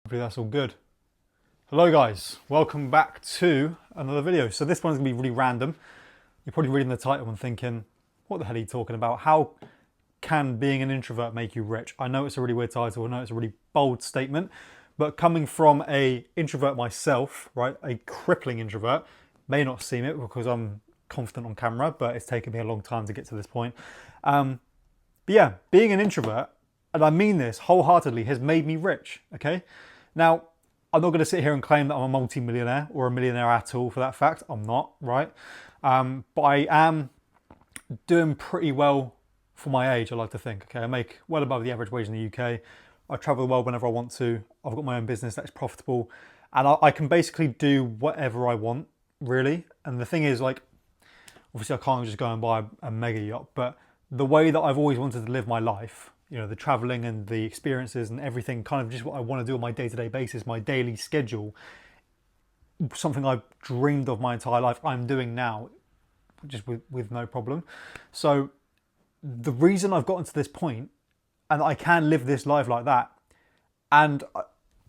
Hopefully that's all good. Hello guys, welcome back to another video. So this one's gonna be really random. You're probably reading the title and thinking, what the hell are you talking about? How can being an introvert make you rich? I know it's a really weird title, I know it's a really bold statement, but coming from an introvert myself, right, a crippling introvert, may not seem it because I'm confident on camera, but it's taken me a long time to get to this point. But yeah, being an introvert, and I mean this wholeheartedly, has made me rich, okay? Now, I'm not going to sit here and claim that I'm a multi-millionaire or a millionaire at all for that fact. I'm not, right? But I am doing pretty well for my age, I like to think. Okay, I make well above the average wage in the UK. I travel the world whenever I want to. I've got my own business that's profitable. And I can basically do whatever I want, really. And the thing is, like, obviously I can't just go and buy a mega yacht, but the way that I've always wanted to live my life, you know, the traveling and the experiences and everything, kind of just what I want to do on my day-to-day basis, my daily schedule, something I've dreamed of my entire life, I'm doing now, just with no problem. So the reason I've gotten to this point and I can live this life like that, and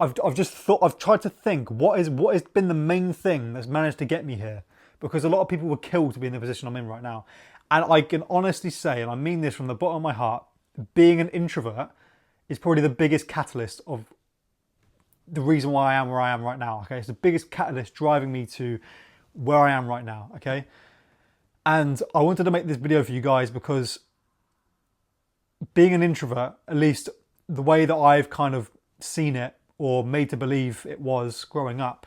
I've just thought, I've tried to think what has been the main thing that's managed to get me here, because a lot of people would kill to be in the position I'm in right now. And I can honestly say, and I mean this from the bottom of my heart, being an introvert is probably the biggest catalyst of the reason why I am where I am right now. Okay, it's the biggest catalyst driving me to where I am right now. Okay, and I wanted to make this video for you guys because being an introvert, at least the way that I've kind of seen it or made to believe it was growing up,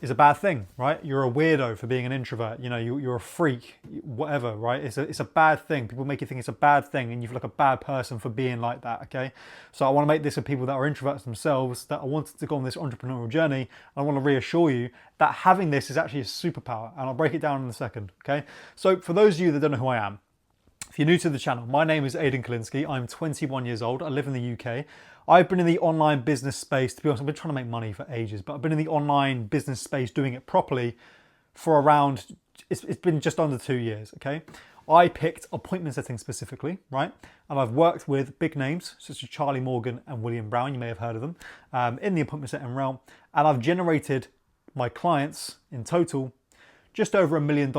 is a bad thing, right? You're a weirdo for being an introvert. You know, you're a freak, whatever, right? It's a bad thing. People make you think it's a bad thing and you feel like a bad person for being like that, okay? So I want to make this for people that are introverts themselves, that are wanting to go on this entrepreneurial journey. And I want to reassure you that having this is actually a superpower. And I'll break it down in a second, okay? So for those of you that don't know who I am, if you're new to the channel, my name is Aidan Kolinsky. I'm 21 years old. I live in the UK. I've been in the online business space, to be honest, I've been trying to make money for ages, but I've been in the online business space doing it properly for around, it's been just under 2 years, okay? I picked appointment setting specifically, right? And I've worked with big names such as Charlie Morgan and William Brown, you may have heard of them, in the appointment setting realm. And I've generated my clients in total just over $1 million,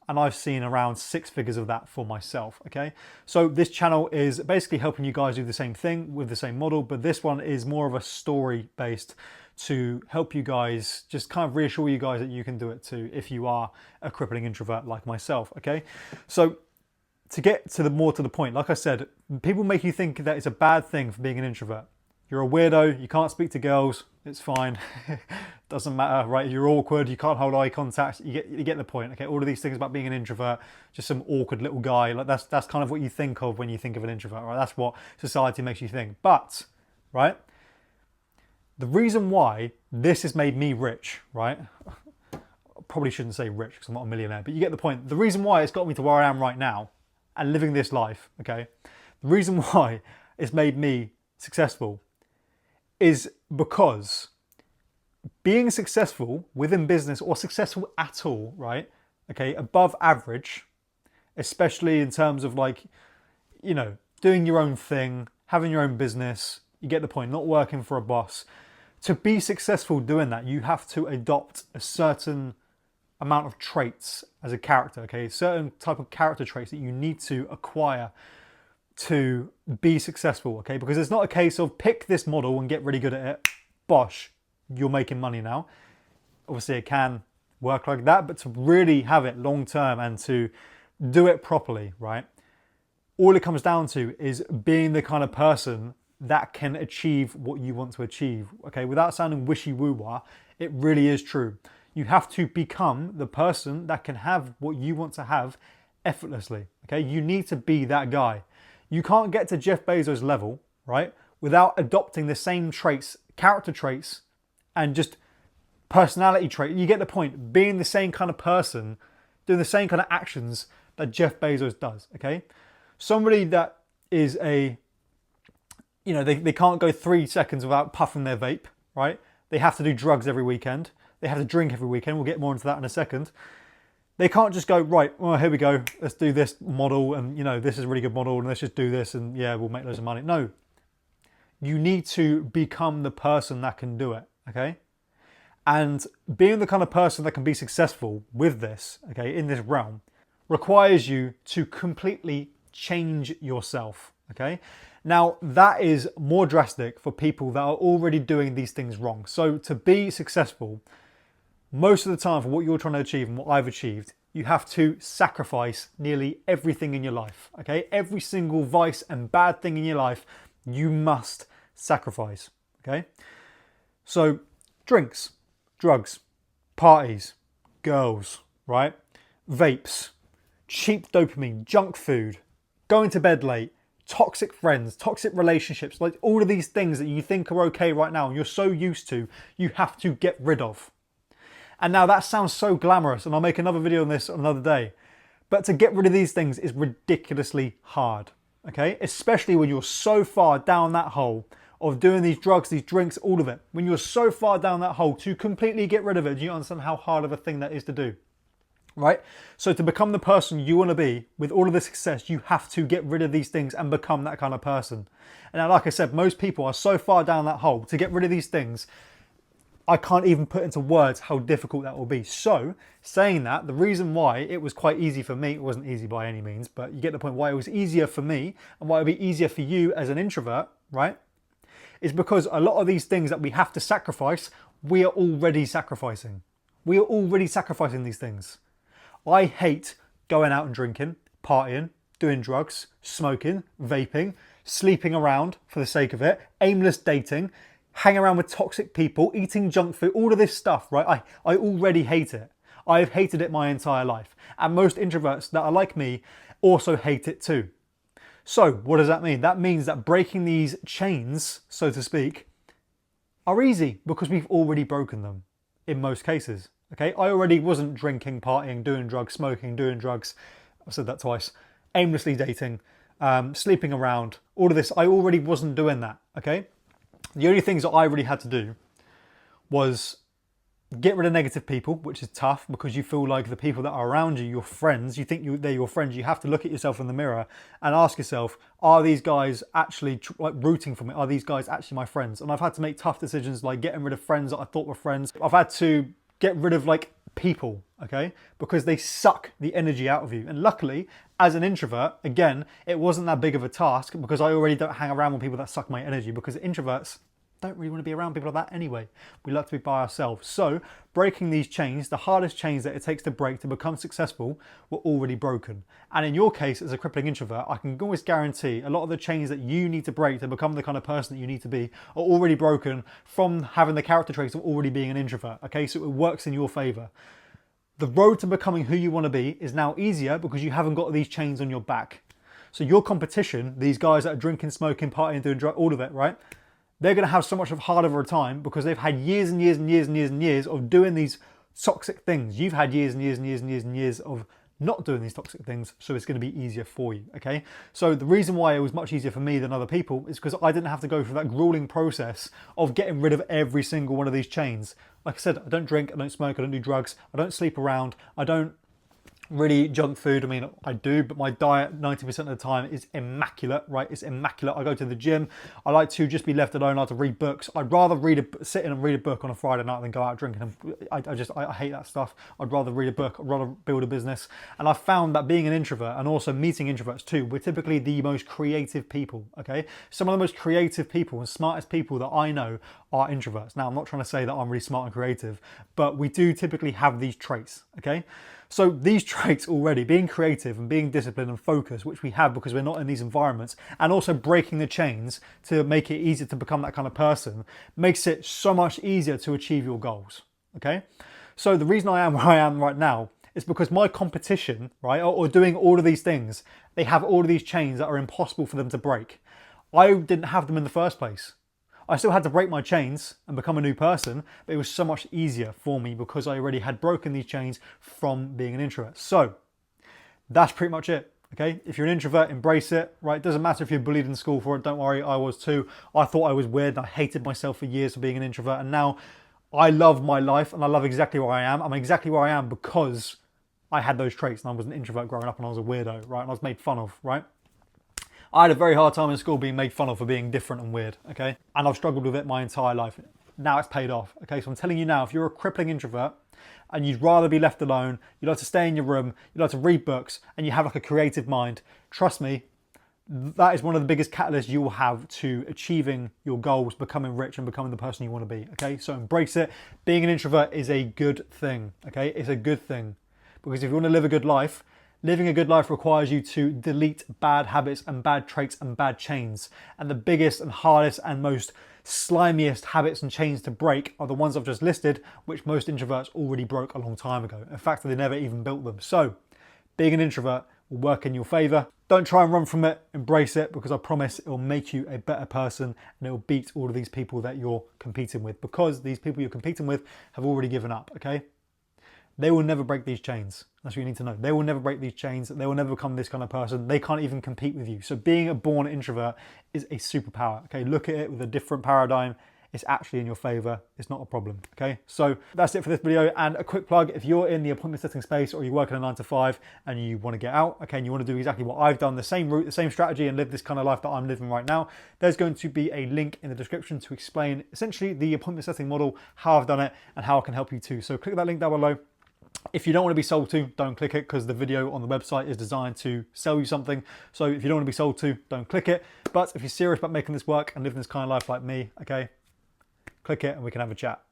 and I've seen around 6 figures of that for myself, okay? So this channel is basically helping you guys do the same thing with the same model, but this one is more of a story based to help you guys, just kind of reassure you guys that you can do it too if you are a crippling introvert like myself, okay? So to get to more to the point, like I said, people make you think that it's a bad thing for being an introvert. You're a weirdo, you can't speak to girls, it's fine. Doesn't matter, right? You're awkward, you can't hold eye contact, you get the point, okay? All of these things about being an introvert, just some awkward little guy, like that's kind of what you think of when you think of an introvert, right? That's what society makes you think. But, right, the reason why this has made me rich, right? I probably shouldn't say rich because I'm not a millionaire, but you get the point. The reason why it's got me to where I am right now and living this life, okay? The reason why it's made me successful is because being successful within business, or successful at all, right? Okay, above average, especially in terms of, like, you know, doing your own thing, having your own business, you get the point, not working for a boss. To be successful doing that, you have to adopt a certain amount of traits as a character, okay? Certain type of character traits that you need to acquire to be successful, okay? Because it's not a case of pick this model and get really good at it, bosh, you're making money now. Obviously it can work like that, but to really have it long term and to do it properly, right? All it comes down to is being the kind of person that can achieve what you want to achieve, okay? Without sounding wishy-woo-wah, it really is true. You have to become the person that can have what you want to have effortlessly, okay? You need to be that guy. You can't get to Jeff Bezos' level, right, without adopting the same traits, character traits, and just personality trait. You get the point. Being the same kind of person, doing the same kind of actions that Jeff Bezos does, okay? Somebody that is a, you know, they can't go 3 seconds without puffing their vape, right? They have to do drugs every weekend. They have to drink every weekend. We'll get more into that in a second. They can't just go, right, well, here we go. Let's do this model. And, you know, this is a really good model and let's just do this and yeah, we'll make loads of money. No. you need to become the person that can do it, okay? And being the kind of person that can be successful with this, okay, in this realm, requires you to completely change yourself, okay? Now, that is more drastic for people that are already doing these things wrong. So to be successful, most of the time for what you're trying to achieve and what I've achieved, you have to sacrifice nearly everything in your life, okay? Every single vice and bad thing in your life, you must sacrifice, okay? So drinks, drugs, parties, girls, right? Vapes, cheap dopamine, junk food, going to bed late, toxic friends, toxic relationships, like all of these things that you think are okay right now and you're so used to, you have to get rid of. And now that sounds so glamorous, and I'll make another video on this another day. But to get rid of these things is ridiculously hard, okay? Especially when you're so far down that hole of doing these drugs, these drinks, all of it. When you're so far down that hole to completely get rid of it, do you understand how hard of a thing that is to do? Right? So to become the person you want to be with all of the success, you have to get rid of these things and become that kind of person. And now, like I said, most people are so far down that hole to get rid of these things, I can't even put into words how difficult that will be. So saying that, the reason why it was quite easy for me, it wasn't easy by any means, but you get the point why it was easier for me and why it would be easier for you as an introvert, right? Is because a lot of these things that we have to sacrifice, we are already sacrificing. We are already sacrificing these things. I hate going out and drinking, partying, doing drugs, smoking, vaping, sleeping around for the sake of it, aimless dating, hang around with toxic people, eating junk food, all of this stuff, right? I already hate it. I've hated it my entire life. And most introverts that are like me also hate it too. So what does that mean? That means that breaking these chains, so to speak, are easy because we've already broken them in most cases. Okay, I already wasn't drinking, partying, doing drugs, smoking, doing drugs. I said that twice. Aimlessly dating, sleeping around, all of this. I already wasn't doing that, okay? The only things that I really had to do was get rid of negative people, which is tough because you feel like the people that are around you, your friends, you think they're your friends. You have to look at yourself in the mirror and ask yourself, are these guys actually rooting for me? Are these guys actually my friends? And I've had to make tough decisions like getting rid of friends that I thought were friends. I've had to get rid of like people, okay? Because they suck the energy out of you. And luckily, as an introvert, again, it wasn't that big of a task because I already don't hang around with people that suck my energy because introverts don't really want to be around people like that anyway. We like to be by ourselves. So breaking these chains, the hardest chains that it takes to break to become successful, were already broken. And in your case, as a crippling introvert, I can always guarantee a lot of the chains that you need to break to become the kind of person that you need to be are already broken from having the character traits of already being an introvert. Okay, so it works in your favor. The road to becoming who you want to be is now easier because you haven't got these chains on your back. So your competition, these guys that are drinking, smoking, partying, doing drugs, all of it, right? They're going to have so much of harder of a time because they've had years and years and years and years and years of doing these toxic things. You've had years and years and years and years and years of not doing these toxic things, so it's going to be easier for you, okay? So the reason why it was much easier for me than other people is because I didn't have to go through that grueling process of getting rid of every single one of these chains. Like I said, I don't drink, I don't smoke, I don't do drugs, I don't sleep around, I don't really eat junk food. I mean, I do, but my diet 90% of the time is immaculate, right? It's immaculate. I go to the gym. I like to just be left alone. I like to read books. I'd rather sit in and read a book on a Friday night than go out drinking. I hate that stuff. I'd rather read a book. I'd rather build a business. And I found that being an introvert and also meeting introverts too, we're typically the most creative people, okay? Some of the most creative people and smartest people that I know are introverts. Now, I'm not trying to say that I'm really smart and creative, but we do typically have these traits, okay? So these traits already, being creative and being disciplined and focused, which we have because we're not in these environments, and also breaking the chains to make it easier to become that kind of person, makes it so much easier to achieve your goals, okay? So the reason I am where I am right now is because my competition, right, or doing all of these things, they have all of these chains that are impossible for them to break. I didn't have them in the first place. I still had to break my chains and become a new person, but it was so much easier for me because I already had broken these chains from being an introvert. So that's pretty much it, okay? If you're an introvert, embrace it, right? It doesn't matter if you're bullied in school for it, don't worry, I was too. I thought I was weird, I hated myself for years for being an introvert, and now I love my life and I love exactly where I am. I'm exactly where I am because I had those traits and I was an introvert growing up and I was a weirdo, right? And I was made fun of, right? I had a very hard time in school being made fun of for being different and weird, okay? And I've struggled with it my entire life. Now it's paid off, okay? So I'm telling you now, if you're a crippling introvert and you'd rather be left alone, you'd like to stay in your room, you'd like to read books, and you have like a creative mind, trust me, that is one of the biggest catalysts you will have to achieving your goals, becoming rich and becoming the person you want to be, okay? So embrace it. Being an introvert is a good thing, okay? It's a good thing. Because if you want to live a good life, living a good life requires you to delete bad habits and bad traits and bad chains. And the biggest and hardest and most slimiest habits and chains to break are the ones I've just listed, which most introverts already broke a long time ago. In fact, they never even built them. So being an introvert will work in your favor. Don't try and run from it, embrace it, because I promise it will make you a better person and it will beat all of these people that you're competing with, because these people you're competing with have already given up, okay? They will never break these chains. That's what you need to know. They will never break these chains. They will never become this kind of person. They can't even compete with you. So being a born introvert is a superpower, okay? Look at it with a different paradigm. It's actually in your favor. It's not a problem, okay? So that's it for this video. And a quick plug, if you're in the appointment setting space or you're working a 9 to 5 and you want to get out, okay, and you want to do exactly what I've done, the same route, the same strategy, and live this kind of life that I'm living right now, there's going to be a link in the description to explain essentially the appointment setting model, how I've done it, and how I can help you too. So click that link down below. If you don't want to be sold to, don't click it, because the video on the website is designed to sell you something. So if you don't want to be sold to, don't click it. But if you're serious about making this work and living this kind of life like me, okay, click it and we can have a chat.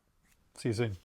See you soon.